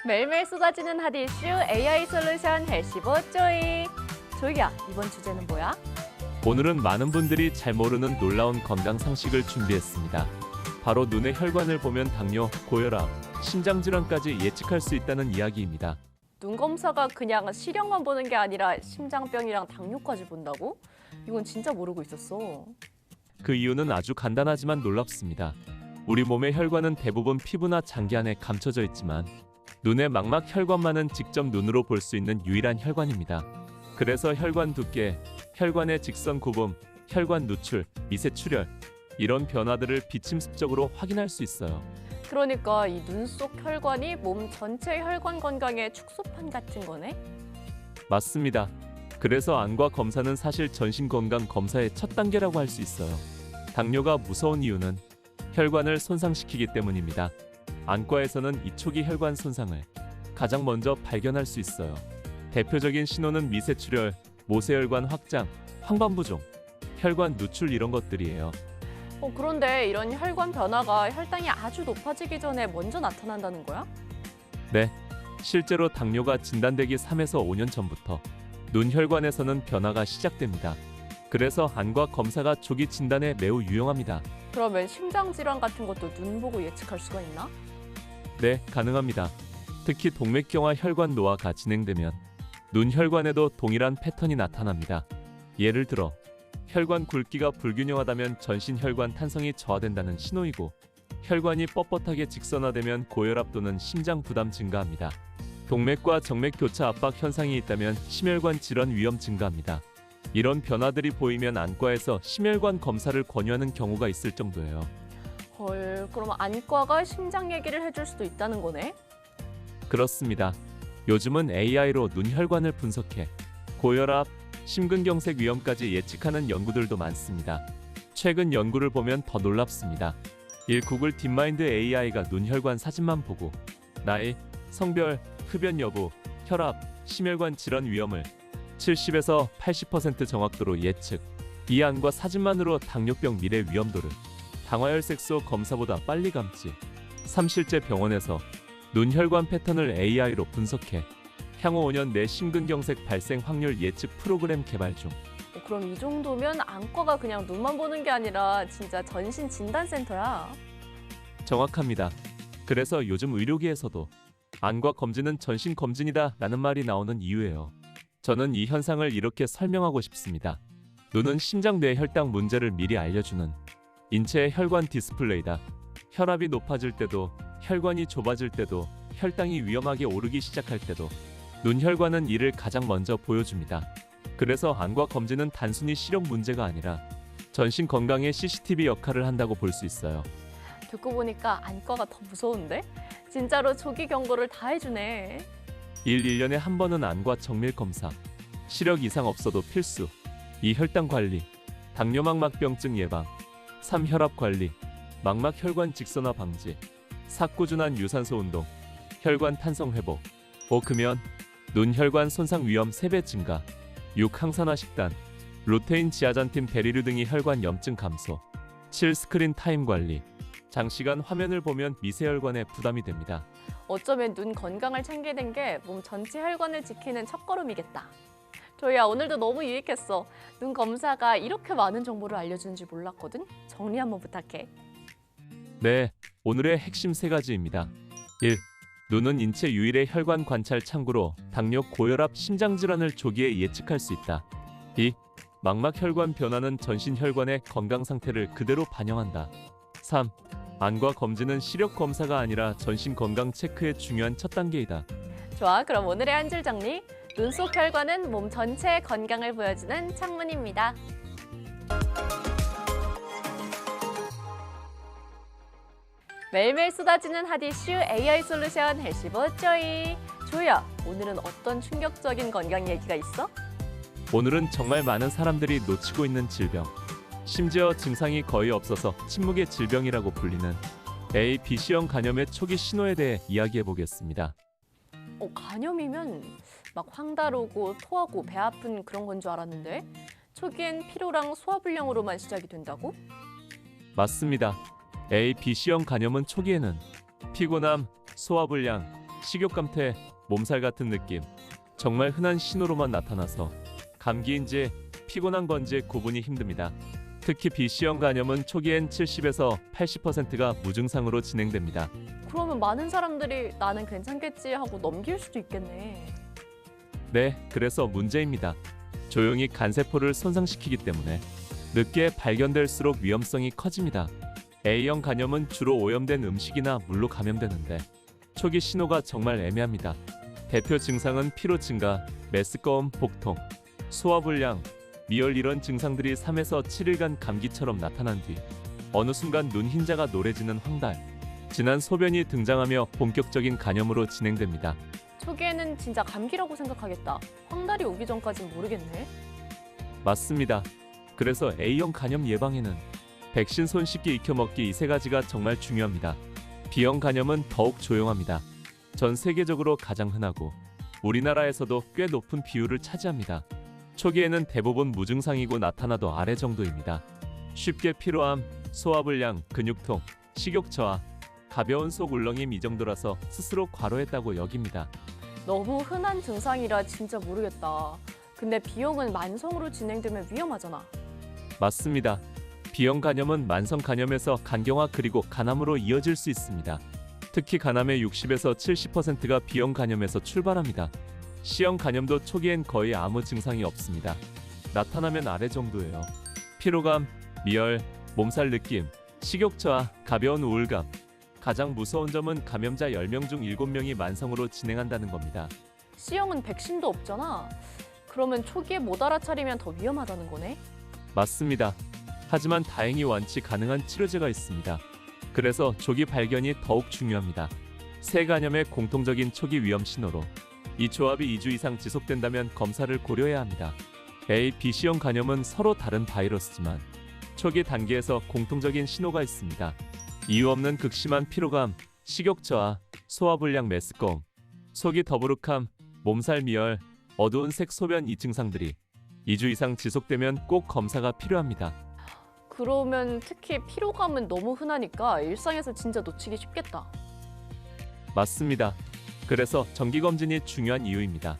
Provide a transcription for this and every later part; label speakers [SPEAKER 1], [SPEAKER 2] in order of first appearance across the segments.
[SPEAKER 1] 매일매일 쏟아지는 핫 이슈 AI 솔루션 헬시보 쪼이. 조이야, 이번 주제는 뭐야?
[SPEAKER 2] 오늘은 많은 분들이 잘 모르는 놀라운 건강 상식을 준비했습니다. 바로 눈의 혈관을 보면 당뇨, 고혈압, 심장질환까지 예측할 수 있다는 이야기입니다.
[SPEAKER 1] 눈 검사가 그냥 시력만 보는 게 아니라 심장병이랑 당뇨까지 본다고? 이건 진짜 모르고 있었어.
[SPEAKER 2] 그 이유는 아주 간단하지만 놀랍습니다. 우리 몸의 혈관은 대부분 피부나 장기 안에 감춰져 있지만 눈의 망막 혈관만은 직접 눈으로 볼 수 있는 유일한 혈관입니다. 그래서 혈관 두께, 혈관의 직선 구분, 혈관 누출, 미세 출혈 이런 변화들을 비침습적으로 확인할 수 있어요.
[SPEAKER 1] 그러니까 이 눈 속 혈관이 몸 전체 혈관 건강의 축소판 같은 거네?
[SPEAKER 2] 맞습니다. 그래서 안과 검사는 사실 전신 건강 검사의 첫 단계라고 할 수 있어요. 당뇨가 무서운 이유는 혈관을 손상시키기 때문입니다. 안과에서는 이 초기 혈관 손상을 가장 먼저 발견할 수 있어요. 대표적인 신호는 미세출혈, 모세혈관 확장, 황반부종, 혈관 누출 이런 것들이에요.
[SPEAKER 1] 그런데 이런 혈관 변화가 혈당이 아주 높아지기 전에 먼저 나타난다는 거야?
[SPEAKER 2] 네, 실제로 당뇨가 진단되기 3에서 5년 전부터 눈 혈관에서는 변화가 시작됩니다. 그래서 안과 검사가 조기 진단에 매우 유용합니다.
[SPEAKER 1] 그러면 심장질환 같은 것도 눈 보고 예측할 수가 있나?
[SPEAKER 2] 네, 가능합니다. 특히 동맥경화 혈관 노화가 진행되면 눈 혈관에도 동일한 패턴이 나타납니다. 예를 들어 혈관 굵기가 불균형하다면 전신 혈관 탄성이 저하된다는 신호이고, 혈관이 뻣뻣하게 직선화되면 고혈압 또는 심장 부담 증가합니다. 동맥과 정맥 교차 압박 현상이 있다면 심혈관 질환 위험 증가합니다. 이런 변화들이 보이면 안과에서 심혈관 검사를 권유하는 경우가 있을 정도예요.
[SPEAKER 1] 헐, 그럼 안과가 심장 얘기를 해줄 수도 있다는 거네?
[SPEAKER 2] 그렇습니다. 요즘은 AI로 눈 혈관을 분석해 고혈압, 심근경색 위험까지 예측하는 연구들도 많습니다. 최근 연구를 보면 더 놀랍습니다. 구글 딥마인드 AI가 눈 혈관 사진만 보고 나이, 성별, 흡연 여부, 혈압, 심혈관 질환 위험을 70에서 80% 정확도로 예측. 이 안과 사진만으로 당뇨병 미래 위험도를 당화혈색소 검사보다 빨리 감지. 실제 병원에서 눈 혈관 패턴을 AI로 분석해 향후 5년 내 심근경색 발생 확률 예측 프로그램 개발 중.
[SPEAKER 1] 그럼 이 정도면 안과가 그냥 눈만 보는 게 아니라 진짜 전신 진단센터야.
[SPEAKER 2] 정확합니다. 그래서 요즘 의료계에서도 안과 검진은 전신 검진이다 라는 말이 나오는 이유예요. 저는 이 현상을 이렇게 설명하고 싶습니다. 눈은 심장 내 혈당 문제를 미리 알려주는 인체의 혈관 디스플레이다. 혈압이 높아질 때도, 혈관이 좁아질 때도, 혈당이 위험하게 오르기 시작할 때도 눈 혈관은 이를 가장 먼저 보여줍니다. 그래서 안과 검진은 단순히 시력 문제가 아니라 전신 건강의 CCTV 역할을 한다고 볼 수 있어요.
[SPEAKER 1] 듣고 보니까 안과가 더 무서운데? 진짜로 조기 경고를 다 해주네.
[SPEAKER 2] 1년에 한 번은 안과 정밀 검사, 시력 이상 없어도 필수. 2. 혈당 관리, 당뇨 망막병증 예방. 3. 혈압 관리, 망막 혈관 직선화 방지. 4. 꾸준한 유산소 운동, 혈관 탄성 회복. 5. 금연, 눈 혈관 손상 위험 3배 증가. 6. 항산화 식단, 루테인 지아잔틴 베리류 등이 혈관 염증 감소. 7. 스크린 타임 관리, 장시간 화면을 보면 미세혈관에 부담이 됩니다.
[SPEAKER 1] 어쩌면 눈 건강을 챙기는 게 몸 전체 혈관을 지키는 첫걸음이겠다. 조이야, 오늘도 너무 유익했어. 눈 검사가 이렇게 많은 정보를 알려주는지 몰랐거든? 정리 한번 부탁해.
[SPEAKER 2] 네, 오늘의 핵심 3가지입니다. 1. 눈은 인체 유일의 혈관 관찰 창구로 당뇨, 고혈압, 심장질환을 조기에 예측할 수 있다. 2. 망막 혈관 변화는 전신 혈관의 건강 상태를 그대로 반영한다. 3. 안과 검진은 시력 검사가 아니라 전신 건강 체크의 중요한 첫 단계이다.
[SPEAKER 1] 좋아, 그럼 오늘의 한 줄 정리. 눈 속 혈관은 몸 전체의 건강을 보여주는 창문입니다. 매일매일 쏟아지는 핫 이슈 AI 솔루션 헬시보 쪼이. 조이야, 오늘은 어떤 충격적인 건강 얘기가 있어?
[SPEAKER 2] 오늘은 정말 많은 사람들이 놓치고 있는 질병, 심지어 증상이 거의 없어서 침묵의 질병이라고 불리는 A-BC형 간염의 초기 신호에 대해 이야기해 보겠습니다.
[SPEAKER 1] 간염이면 막 황다르고 토하고 배 아픈 그런 건 줄 알았는데 초기엔 피로랑 소화불량으로만 시작이 된다고?
[SPEAKER 2] 맞습니다. A-BC형 간염은 초기에는 피곤함, 소화불량, 식욕감퇴, 몸살 같은 느낌. 정말 흔한 신호로만 나타나서 감기인지 피곤한 건지 구분이 힘듭니다. 특히 B형 간염은 초기엔 70에서 80%가 무증상으로 진행됩니다.
[SPEAKER 1] 그러면 많은 사람들이 나는 괜찮겠지 하고 넘길 수도 있겠네.
[SPEAKER 2] 네, 그래서 문제입니다. 조용히 간세포를 손상시키기 때문에 늦게 발견될수록 위험성이 커집니다. A형 간염은 주로 오염된 음식이나 물로 감염되는데 초기 신호가 정말 애매합니다. 대표 증상은 피로 증가, 메스꺼움, 복통, 소화불량, 미열 이런 증상들이 3에서 7일간 감기처럼 나타난 뒤 어느 순간 눈 흰자가 노래지는 황달, 진한 소변이 등장하며 본격적인 간염으로 진행됩니다.
[SPEAKER 1] 초기에는 진짜 감기라고 생각하겠다. 황달이 오기 전까진 모르겠네.
[SPEAKER 2] 맞습니다. 그래서 A형 간염 예방에는 백신 손 씻기 익혀먹기 이 세 가지가 정말 중요합니다. B형 간염은 더욱 조용합니다. 전 세계적으로 가장 흔하고 우리나라에서도 꽤 높은 비율을 차지합니다. 초기에는 대부분 무증상이고 나타나도 아래 정도입니다. 쉽게 피로함, 소화불량, 근육통, 식욕 저하, 가벼운 속 울렁임 이 정도라서 스스로 과로했다고 여깁니다.
[SPEAKER 1] 너무 흔한 증상이라 진짜 모르겠다. 근데 B형은 만성으로 진행되면 위험하잖아.
[SPEAKER 2] 맞습니다. B형 간염은 만성 간염에서 간경화 그리고 간암으로 이어질 수 있습니다. 특히 간암의 60에서 70%가 B형 간염에서 출발합니다. C형 간염도 초기엔 거의 아무 증상이 없습니다. 나타나면 아래 정도예요. 피로감, 미열, 몸살 느낌, 식욕 저하, 가벼운 우울감. 가장 무서운 점은 감염자 10명 중 7명이 만성으로 진행한다는 겁니다.
[SPEAKER 1] C형은 백신도 없잖아. 그러면 초기에 못 알아차리면 더 위험하다는 거네?
[SPEAKER 2] 맞습니다. 하지만 다행히 완치 가능한 치료제가 있습니다. 그래서 조기 발견이 더욱 중요합니다. 세 간염의 공통적인 초기 위험 신호로 이 조합이 2주 이상 지속된다면 검사를 고려해야 합니다. A, B형 간염은 서로 다른 바이러스지만 초기 단계에서 공통적인 신호가 있습니다. 이유 없는 극심한 피로감, 식욕 저하, 소화불량 메스꺼움, 속이 더부룩함, 몸살 미열, 어두운 색 소변 이 증상들이 2주 이상 지속되면 꼭 검사가 필요합니다.
[SPEAKER 1] 그러면 특히 피로감은 너무 흔하니까 일상에서 진짜 놓치기 쉽겠다.
[SPEAKER 2] 맞습니다. 그래서 정기검진이 중요한 이유입니다.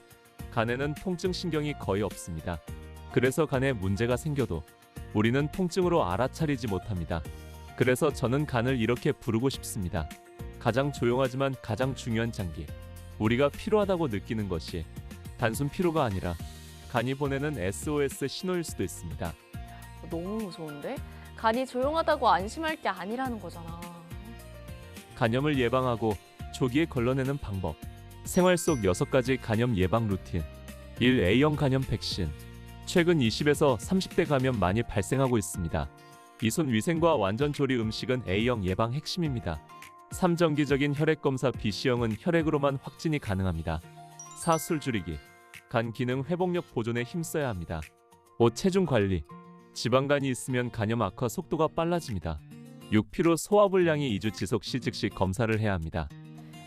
[SPEAKER 2] 간에는 통증 신경이 거의 없습니다. 그래서 간에 문제가 생겨도 우리는 통증으로 알아차리지 못합니다. 그래서 저는 간을 이렇게 부르고 싶습니다. 가장 조용하지만 가장 중요한 장기. 우리가 피로하다고 느끼는 것이 단순 피로가 아니라 간이 보내는 SOS 신호일 수도 있습니다.
[SPEAKER 1] 너무 무서운데? 간이 조용하다고 안심할 게 아니라는 거잖아.
[SPEAKER 2] 간염을 예방하고 조기에 걸러내는 방법. 생활 속 6가지 간염 예방 루틴. 1. A형 간염 백신. 최근 20에서 30대 감염 많이 발생하고 있습니다. 이 손 위생과 완전 조리 음식은 A형 예방 핵심입니다. 3. 정기적인 혈액 검사. B형은 혈액으로만 확진이 가능합니다. 4. 술 줄이기. 간 기능 회복력 보존에 힘써야 합니다. 5. 체중 관리. 지방간이 있으면 간염 악화 속도가 빨라집니다. 6. 피로 소화불량이 2주 지속 시 즉시 검사를 해야 합니다.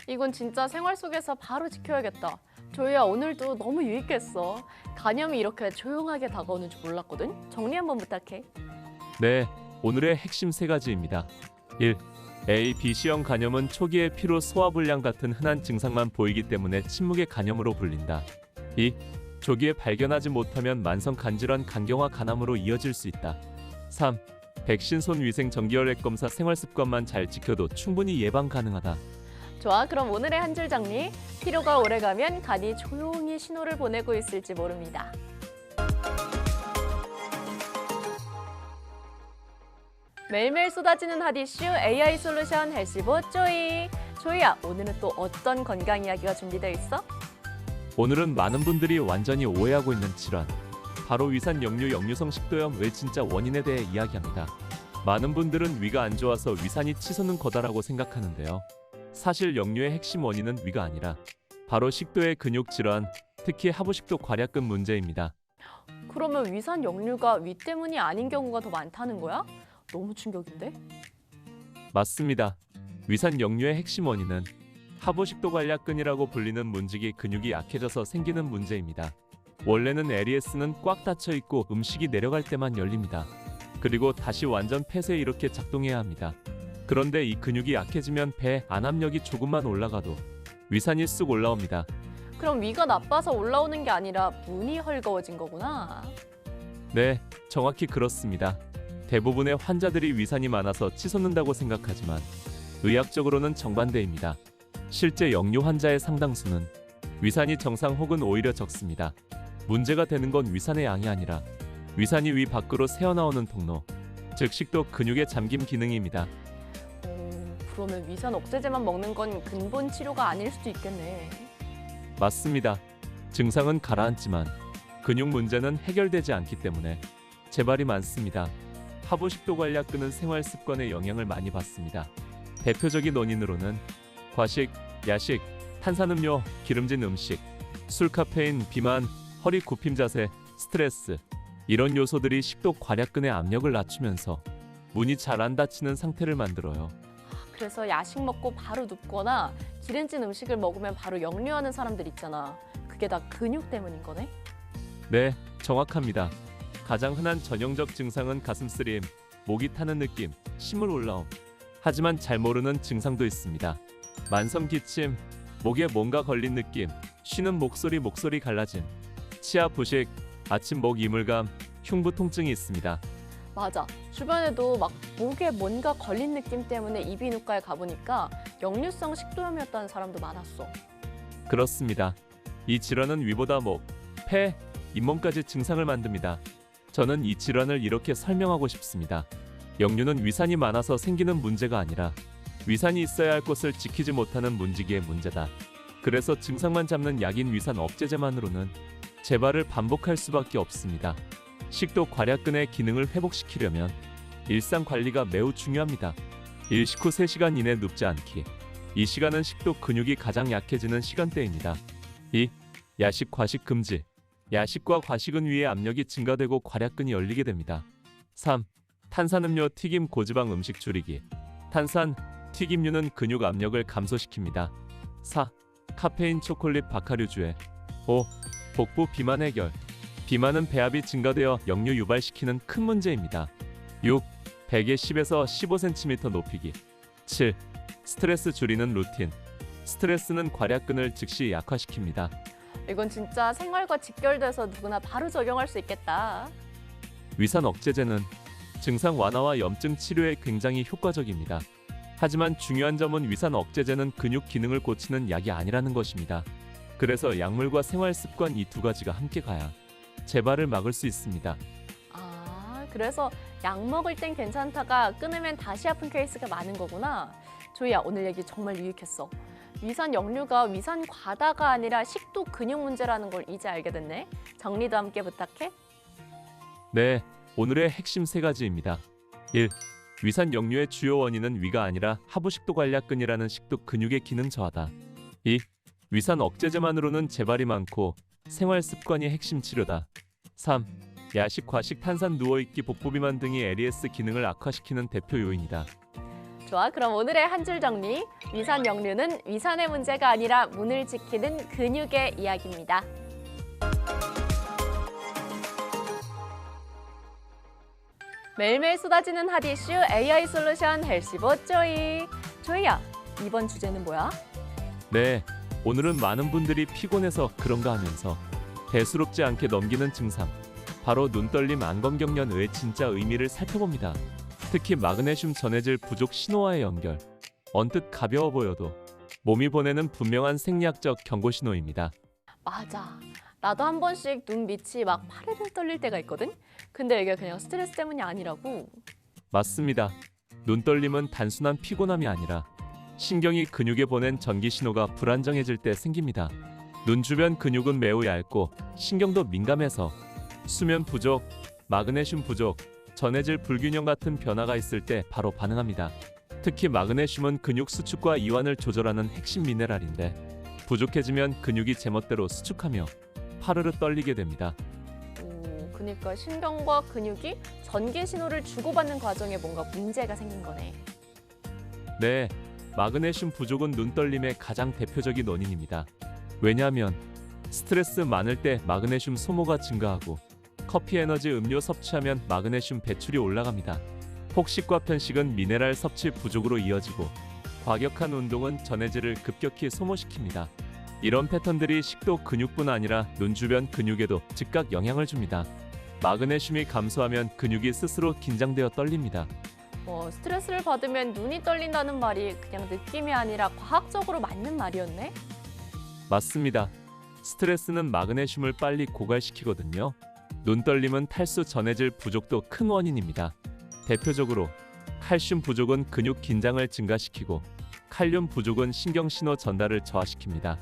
[SPEAKER 1] 이건 진짜 생활 속에서 바로 지켜야겠다. 조이야, 오늘도 너무 유익했어. 간염이 이렇게 조용하게 다가오는 줄 몰랐거든? 정리 한번 부탁해.
[SPEAKER 2] 네, 오늘의 핵심 3가지입니다. 1. A, B형 간염은 초기에 피로 소화불량 같은 흔한 증상만 보이기 때문에 침묵의 간염으로 불린다. 2. 조기에 발견하지 못하면 만성 간질환 간경화 간암으로 이어질 수 있다. 3. 백신 손 위생 정기혈액 검사 생활 습관만 잘 지켜도 충분히 예방 가능하다.
[SPEAKER 1] 좋아, 그럼 오늘의 한 줄 정리. 피로가 오래가면 간이 조용히 신호를 보내고 있을지 모릅니다. 매일매일 쏟아지는 핫 이슈 AI 솔루션 헬시보 쪼이. 조이야, 오늘은 또 어떤 건강 이야기가 준비되어 있어?
[SPEAKER 2] 오늘은 많은 분들이 완전히 오해하고 있는 질환, 바로 위산 역류 역류성 식도염 왜 진짜 원인에 대해 이야기합니다. 많은 분들은 위가 안 좋아서 위산이 치솟는 거다라고 생각하는데요. 사실 역류의 핵심 원인은 위가 아니라 바로 식도의 근육 질환, 특히 하부식도 괄약근 문제입니다.
[SPEAKER 1] 그러면 위산 역류가 위 때문이 아닌 경우가 더 많다는 거야? 너무 충격인데?
[SPEAKER 2] 맞습니다. 위산 역류의 핵심 원인은 하부식도 괄약근이라고 불리는 문지기 근육이 약해져서 생기는 문제입니다. 원래는 LES는 꽉 닫혀 있고 음식이 내려갈 때만 열립니다. 그리고 다시 완전 폐쇄에 이렇게 작동해야 합니다. 그런데 이 근육이 약해지면 배 안압력이 조금만 올라가도 위산이 쑥 올라옵니다.
[SPEAKER 1] 그럼 위가 나빠서 올라오는 게 아니라 문이 헐거워진 거구나.
[SPEAKER 2] 네, 정확히 그렇습니다. 대부분의 환자들이 위산이 많아서 치솟는다고 생각하지만 의학적으로는 정반대입니다. 실제 역류 환자의 상당수는 위산이 정상 혹은 오히려 적습니다. 문제가 되는 건 위산의 양이 아니라 위산이 위 밖으로 새어나오는 통로, 즉 식도 근육의 잠김 기능입니다.
[SPEAKER 1] 그러면 위산 억제제만 먹는 건 근본 치료가 아닐 수도 있겠네.
[SPEAKER 2] 맞습니다. 증상은 가라앉지만 근육 문제는 해결되지 않기 때문에 재발이 많습니다. 하부 식도 관리와 끄는 생활 습관의 영향을 많이 받습니다. 대표적인 원인으로는 과식, 야식, 탄산음료, 기름진 음식, 술, 카페인, 비만, 허리 굽힘 자세, 스트레스 이런 요소들이 식도 괄약근의 압력을 낮추면서 문이 잘 안 닫히는 상태를 만들어요.
[SPEAKER 1] 그래서 야식 먹고 바로 눕거나 기름진 음식을 먹으면 바로 역류하는 사람들 있잖아. 그게 다 근육 때문인 거네?
[SPEAKER 2] 네, 정확합니다. 가장 흔한 전형적 증상은 가슴 쓰림, 목이 타는 느낌, 침을 올라옴. 하지만 잘 모르는 증상도 있습니다. 만성 기침, 목에 뭔가 걸린 느낌, 쉬는 목소리 갈라짐, 치아 부식, 아침 목 이물감, 흉부 통증이 있습니다.
[SPEAKER 1] 맞아. 주변에도 막 목에 뭔가 걸린 느낌 때문에 이비인후과에 가보니까 역류성 식도염이었다는 사람도 많았어.
[SPEAKER 2] 그렇습니다. 이 질환은 위보다 목, 폐, 잇몸까지 증상을 만듭니다. 저는 이 질환을 이렇게 설명하고 싶습니다. 역류는 위산이 많아서 생기는 문제가 아니라 위산이 있어야 할 곳을 지키지 못하는 문지기의 문제다. 그래서 증상만 잡는 약인 위산 억제제만으로는 재발을 반복할 수밖에 없습니다. 식도 괄약근의 기능을 회복시키려면 일상 관리가 매우 중요합니다. 일식 후 3시간 이내 눕지 않기. 이 시간은 식도 근육이 가장 약해지는 시간대입니다. 2. 야식 과식 금지. 야식과 과식은 위의 압력이 증가되고 괄약근이 열리게 됩니다. 3. 탄산음료, 튀김, 고지방 음식 줄이기. 탄산, 튀김류는 근육 압력을 감소시킵니다. 4. 카페인, 초콜릿, 박하류주에. 5. 복부 비만 해결. 비만은 배압이 증가되어 역류 유발시키는 큰 문제입니다. 6. 베개 10에서 15cm 높이기. 7. 스트레스 줄이는 루틴. 스트레스는 괄약근을 즉시 약화시킵니다.
[SPEAKER 1] 이건 진짜 생활과 직결돼서 누구나 바로 적용할 수 있겠다.
[SPEAKER 2] 위산 억제제는 증상 완화와 염증 치료에 굉장히 효과적입니다. 하지만 중요한 점은 위산 억제제는 근육 기능을 고치는 약이 아니라는 것입니다. 그래서 약물과 생활 습관 이 두 가지가 함께 가야 재발을 막을 수 있습니다.
[SPEAKER 1] 그래서 약 먹을 땐 괜찮다가 끊으면 다시 아픈 케이스가 많은 거구나. 조이야, 오늘 얘기 정말 유익했어. 위산 역류가 위산 과다가 아니라 식도 근육 문제라는 걸 이제 알게 됐네. 정리도 함께 부탁해.
[SPEAKER 2] 네, 오늘의 핵심 3가지입니다. 1. 위산 역류의 주요 원인은 위가 아니라 하부식도 괄약근이라는 식도 근육의 기능 저하다. 2. 위산 억제제만으로는 재발이 많고 생활 습관이 핵심 치료다. 3. 야식, 과식, 탄산, 누워있기, 복부 비만 등이 LES 기능을 악화시키는 대표 요인이다.
[SPEAKER 1] 좋아, 그럼 오늘의 한 줄 정리. 위산 역류는 위산의 문제가 아니라 문을 지키는 근육의 이야기입니다. 매일매일 쏟아지는 핫 이슈 AI 솔루션 헬시보 조이. 조이야, 이번 주제는 뭐야?
[SPEAKER 2] 네, 오늘은 많은 분들이 피곤해서 그런가 하면서 대수롭지 않게 넘기는 증상, 바로 눈떨림, 안검경련의 진짜 의미를 살펴봅니다. 특히 마그네슘 전해질 부족 신호와의 연결. 언뜻 가벼워 보여도 몸이 보내는 분명한 생리학적 경고 신호입니다.
[SPEAKER 1] 맞아. 나도 한 번씩 눈 밑이 막 파르르 떨릴 때가 있거든? 근데 이게 그냥 스트레스 때문이 아니라고.
[SPEAKER 2] 맞습니다. 눈떨림은 단순한 피곤함이 아니라 신경이 근육에 보낸 전기 신호가 불안정해질 때 생깁니다. 눈 주변 근육은 매우 얇고 신경도 민감해서 수면 부족, 마그네슘 부족, 전해질 불균형 같은 변화가 있을 때 바로 반응합니다. 특히 마그네슘은 근육 수축과 이완을 조절하는 핵심 미네랄인데 부족해지면 근육이 제멋대로 수축하며 파르르 떨리게 됩니다.
[SPEAKER 1] 그러니까 신경과 근육이 전기 신호를 주고받는 과정에 뭔가 문제가 생긴 거네.
[SPEAKER 2] 네, 마그네슘 부족은 눈떨림의 가장 대표적인 원인입니다. 왜냐하면 스트레스 많을 때 마그네슘 소모가 증가하고 커피 에너지 음료 섭취하면 마그네슘 배출이 올라갑니다. 폭식과 편식은 미네랄 섭취 부족으로 이어지고 과격한 운동은 전해질을 급격히 소모시킵니다. 이런 패턴들이 식도 근육뿐 아니라 눈 주변 근육에도 즉각 영향을 줍니다. 마그네슘이 감소하면 근육이 스스로 긴장되어 떨립니다.
[SPEAKER 1] 스트레스를 받으면 눈이 떨린다는 말이 그냥 느낌이 아니라 과학적으로 맞는 말이었네?
[SPEAKER 2] 맞습니다. 스트레스는 마그네슘을 빨리 고갈시키거든요. 눈 떨림은 탈수 전해질 부족도 큰 원인입니다. 대표적으로 칼슘 부족은 근육 긴장을 증가시키고 칼륨 부족은 신경 신호 전달을 저하시킵니다.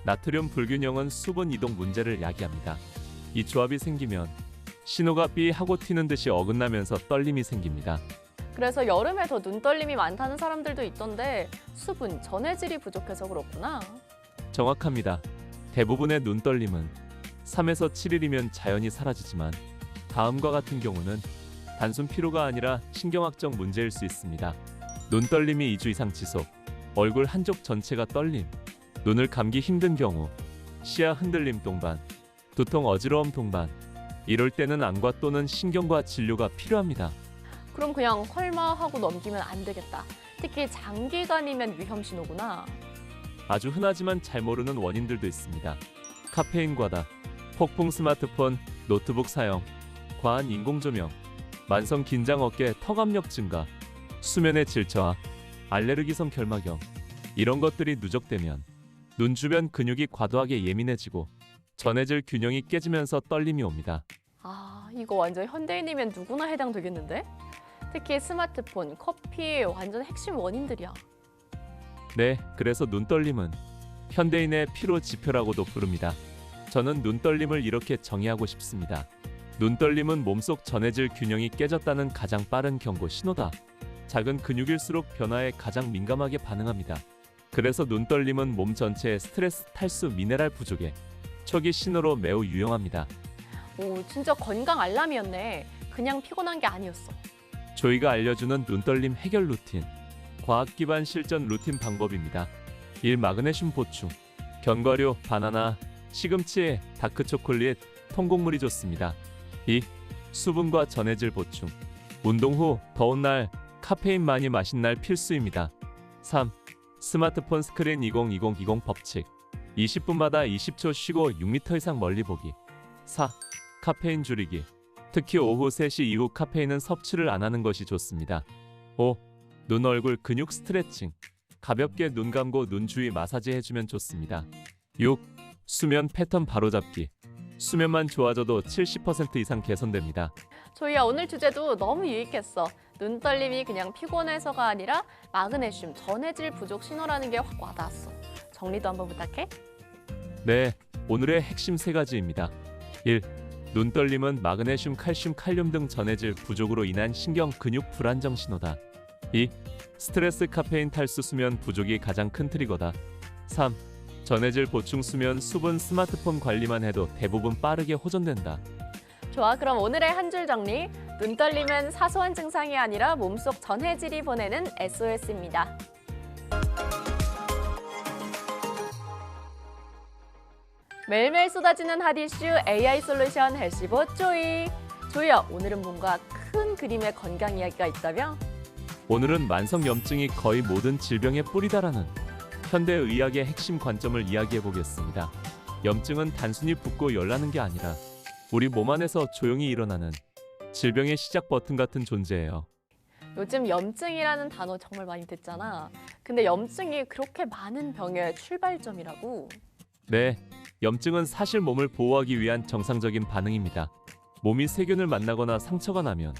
[SPEAKER 2] 나트륨 불균형은 수분 이동 문제를 야기합니다. 이 조합이 생기면 신호가 삐 하고 튀는 듯이 어긋나면서 떨림이 생깁니다.
[SPEAKER 1] 그래서 여름에 더 눈떨림이 많다는 사람들도 있던데 수분, 전해질이 부족해서 그렇구나.
[SPEAKER 2] 정확합니다. 대부분의 눈 떨림은 3에서 7일이면 자연히 사라지지만 다음과 같은 경우는 단순 피로가 아니라 신경학적 문제일 수 있습니다. 눈 떨림이 2주 이상 지속, 얼굴 한쪽 전체가 떨림, 눈을 감기 힘든 경우, 시야 흔들림 동반, 두통 어지러움 동반. 이럴 때는 안과 또는 신경과 진료가 필요합니다.
[SPEAKER 1] 그럼 그냥 설마 하고 넘기면 안 되겠다. 특히 장기간이면 위험 신호구나.
[SPEAKER 2] 아주 흔하지만 잘 모르는 원인들도 있습니다. 카페인 과다, 폭풍 스마트폰, 노트북 사용, 과한 인공조명, 만성 긴장 어깨 턱 압력 증가, 수면의 질 저하, 알레르기성 결막염. 이런 것들이 누적되면 눈 주변 근육이 과도하게 예민해지고 전해질 균형이 깨지면서 떨림이 옵니다.
[SPEAKER 1] 이거 완전 현대인이면 누구나 해당되겠는데? 특히 스마트폰, 커피 완전 핵심 원인들이야.
[SPEAKER 2] 네, 그래서 눈떨림은 현대인의 피로 지표라고도 부릅니다. 저는 눈떨림을 이렇게 정의하고 싶습니다. 눈떨림은 몸속 전해질 균형이 깨졌다는 가장 빠른 경고 신호다. 작은 근육일수록 변화에 가장 민감하게 반응합니다. 그래서 눈떨림은 몸 전체의 스트레스, 탈수, 미네랄 부족의 초기 신호로 매우 유용합니다.
[SPEAKER 1] 오, 진짜 건강 알람이었네. 그냥 피곤한 게 아니었어.
[SPEAKER 2] 조이가 알려주는 눈떨림 해결 루틴. 과학 기반 실전 루틴 방법입니다. 1. 마그네슘 보충. 견과류, 바나나, 시금치, 다크초콜릿, 통곡물이 좋습니다. 2. 수분과 전해질 보충. 운동 후, 더운 날, 카페인 많이 마신 날 필수입니다. 3. 스마트폰 스크린 2020 법칙. 20분마다 20초 쉬고 6m 이상 멀리 보기. 4. 카페인 줄이기. 특히 오후 3시 이후 카페인은 섭취를 안 하는 것이 좋습니다. 5. 눈 얼굴 근육 스트레칭. 가볍게 눈 감고 눈 주위 마사지 해주면 좋습니다. 6. 수면 패턴 바로잡기. 수면만 좋아져도 70% 이상 개선됩니다.
[SPEAKER 1] 조이야, 오늘 주제도 너무 유익했어. 눈 떨림이 그냥 피곤해서가 아니라 마그네슘, 전해질 부족 신호라는 게 확 와닿았어. 정리도 한번 부탁해.
[SPEAKER 2] 네, 오늘의 핵심 3가지입니다. 1. 눈 떨림은 마그네슘, 칼슘, 칼륨 등 전해질 부족으로 인한 신경 근육 불안정 신호다. 2. 스트레스, 카페인, 탈수, 수면 부족이 가장 큰 트리거다. 3. 전해질 보충, 수면, 수분, 스마트폰 관리만 해도 대부분 빠르게 호전된다.
[SPEAKER 1] 좋아, 그럼 오늘의 한 줄 정리. 눈 떨림은 사소한 증상이 아니라 몸속 전해질이 보내는 SOS입니다. 매일매일 쏟아지는 핫 이슈 AI 솔루션 헬시보 조이. 조이야, 오늘은 뭔가 큰 그림의 건강 이야기가 있다며?
[SPEAKER 2] 오늘은 만성염증이 거의 모든 질병의 뿌리다라는 현대의학의 핵심 관점을 이야기해 보겠습니다. 염증은 단순히 붓고 열나는 게 아니라 우리 몸 안에서 조용히 일어나는 질병의 시작 버튼 같은 존재예요.
[SPEAKER 1] 요즘 염증이라는 단어 정말 많이 듣잖아. 근데 염증이 그렇게 많은 병의 출발점이라고?
[SPEAKER 2] 네, 염증은 사실 몸을 보호하기 위한 정상적인 반응입니다. 몸이 세균을 만나거나 상처가 나면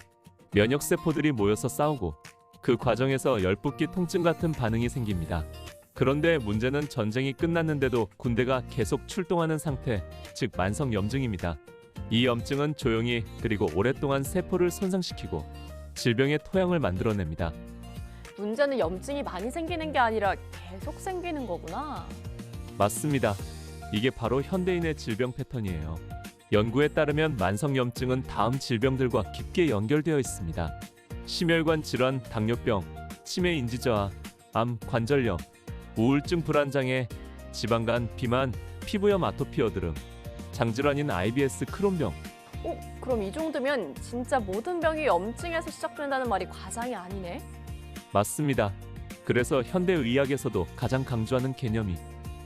[SPEAKER 2] 면역세포들이 모여서 싸우고 그 과정에서 열붓기, 통증 같은 반응이 생깁니다. 그런데 문제는 전쟁이 끝났는데도 군대가 계속 출동하는 상태, 즉 만성염증입니다. 이 염증은 조용히 그리고 오랫동안 세포를 손상시키고 질병의 토양을 만들어냅니다.
[SPEAKER 1] 문제는 염증이 많이 생기는 게 아니라 계속 생기는 거구나.
[SPEAKER 2] 맞습니다. 이게 바로 현대인의 질병 패턴이에요. 연구에 따르면 만성염증은 다음 질병들과 깊게 연결되어 있습니다. 심혈관 질환, 당뇨병, 치매 인지 저하, 암, 관절염, 우울증, 불안장애, 지방간, 비만, 피부염, 아토피, 여드름, 장질환인 IBS, 크론병.
[SPEAKER 1] 그럼 이 정도면 진짜 모든 병이 염증에서 시작된다는 말이 과장이 아니네?
[SPEAKER 2] 맞습니다. 그래서 현대의학에서도 가장 강조하는 개념이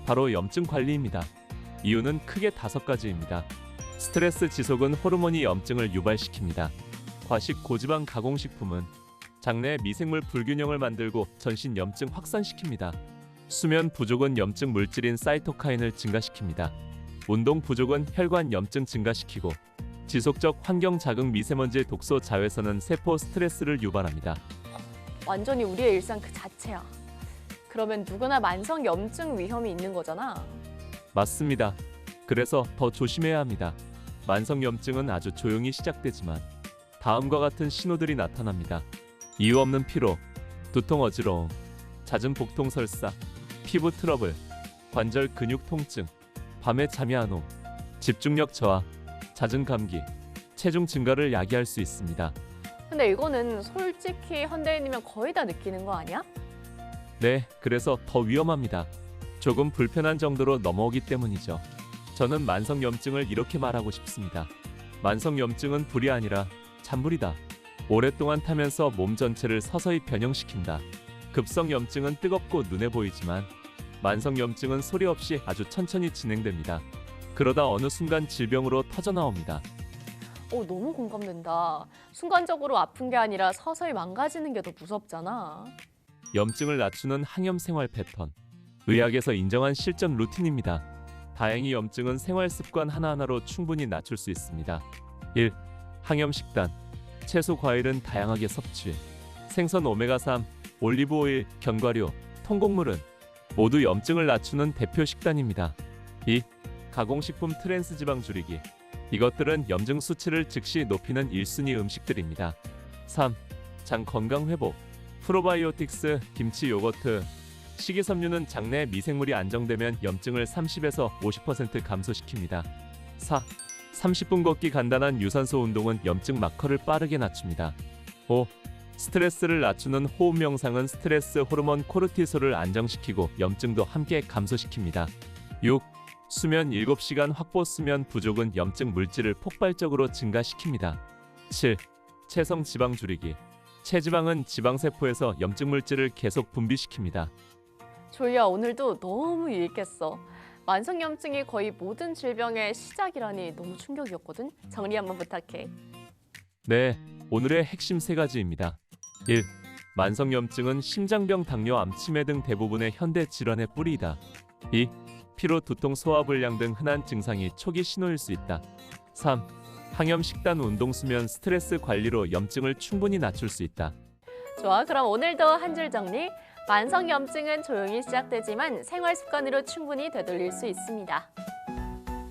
[SPEAKER 2] 바로 염증 관리입니다. 이유는 크게 5가지입니다. 스트레스 지속은 호르몬이 염증을 유발시킵니다. 과식 고지방 가공식품은 장내 미생물 불균형을 만들고 전신 염증 확산시킵니다. 수면 부족은 염증 물질인 사이토카인을 증가시킵니다. 운동 부족은 혈관 염증 증가시키고 지속적 환경 자극 미세먼지의 독소 자외선은 세포 스트레스를 유발합니다.
[SPEAKER 1] 완전히 우리의 일상 그 자체야. 그러면 누구나 만성 염증 위험이 있는 거잖아.
[SPEAKER 2] 맞습니다. 그래서 더 조심해야 합니다. 만성 염증은 아주 조용히 시작되지만 다음과 같은 신호들이 나타납니다. 이유 없는 피로, 두통 어지러움, 잦은 복통 설사, 피부 트러블, 관절 근육 통증, 밤에 잠이 안 옴, 집중력 저하, 잦은 감기, 체중 증가를 야기할 수 있습니다.
[SPEAKER 1] 근데 이거는 솔직히 현대인이면 거의 다 느끼는 거 아니야?
[SPEAKER 2] 네, 그래서 더 위험합니다. 조금 불편한 정도로 넘어오기 때문이죠. 저는 만성 염증을 이렇게 말하고 싶습니다. 만성 염증은 불이 아니라 잔불이다. 오랫동안 타면서 몸 전체를 서서히 변형시킨다. 급성 염증은 뜨겁고 눈에 보이지만 만성 염증은 소리 없이 아주 천천히 진행됩니다. 그러다 어느 순간 질병으로 터져나옵니다.
[SPEAKER 1] 너무 공감된다. 순간적으로 아픈 게 아니라 서서히 망가지는 게 더 무섭잖아.
[SPEAKER 2] 염증을 낮추는 항염 생활 패턴. 의학에서 인정한 실전 루틴입니다. 다행히 염증은 생활 습관 하나하나로 충분히 낮출 수 있습니다. 1. 항염 식단. 채소 과일은 다양하게 섭취. 생선 오메가3, 올리브 오일, 견과류, 통곡물은 모두 염증을 낮추는 대표 식단입니다. 2. 가공식품 트랜스 지방 줄이기. 이것들은 염증 수치를 즉시 높이는 1순위 음식들입니다. 3. 장 건강 회복. 프로바이오틱스, 김치, 요거트, 식이섬유는 장내 미생물이 안정되면 염증을 30에서 50% 감소시킵니다. 4. 30분 걷기 간단한 유산소 운동은 염증 마커를 빠르게 낮춥니다. 5. 스트레스를 낮추는 호흡 명상은 스트레스 호르몬 코르티솔을 안정시키고 염증도 함께 감소시킵니다. 6. 수면 7시간 확보. 수면 부족은 염증 물질을 폭발적으로 증가시킵니다. 7. 체성 지방 줄이기. 체지방은 지방세포에서 염증 물질을 계속 분비시킵니다.
[SPEAKER 1] 조이야, 오늘도 너무 유익했어. 만성염증이 거의 모든 질병의 시작이라니 너무 충격이었거든. 정리 한번 부탁해.
[SPEAKER 2] 네, 오늘의 핵심 3가지입니다. 1. 만성염증은 심장병, 당뇨, 암, 치매 등 대부분의 현대 질환의 뿌리이다. 2. 피로, 두통, 소화불량 등 흔한 증상이 초기 신호일 수 있다. 3. 항염 식단, 운동, 수면, 스트레스 관리로 염증을 충분히 낮출 수 있다.
[SPEAKER 1] 좋아, 그럼 오늘도 한 줄 정리. 만성염증은 조용히 시작되지만 생활 습관으로 충분히 되돌릴 수 있습니다.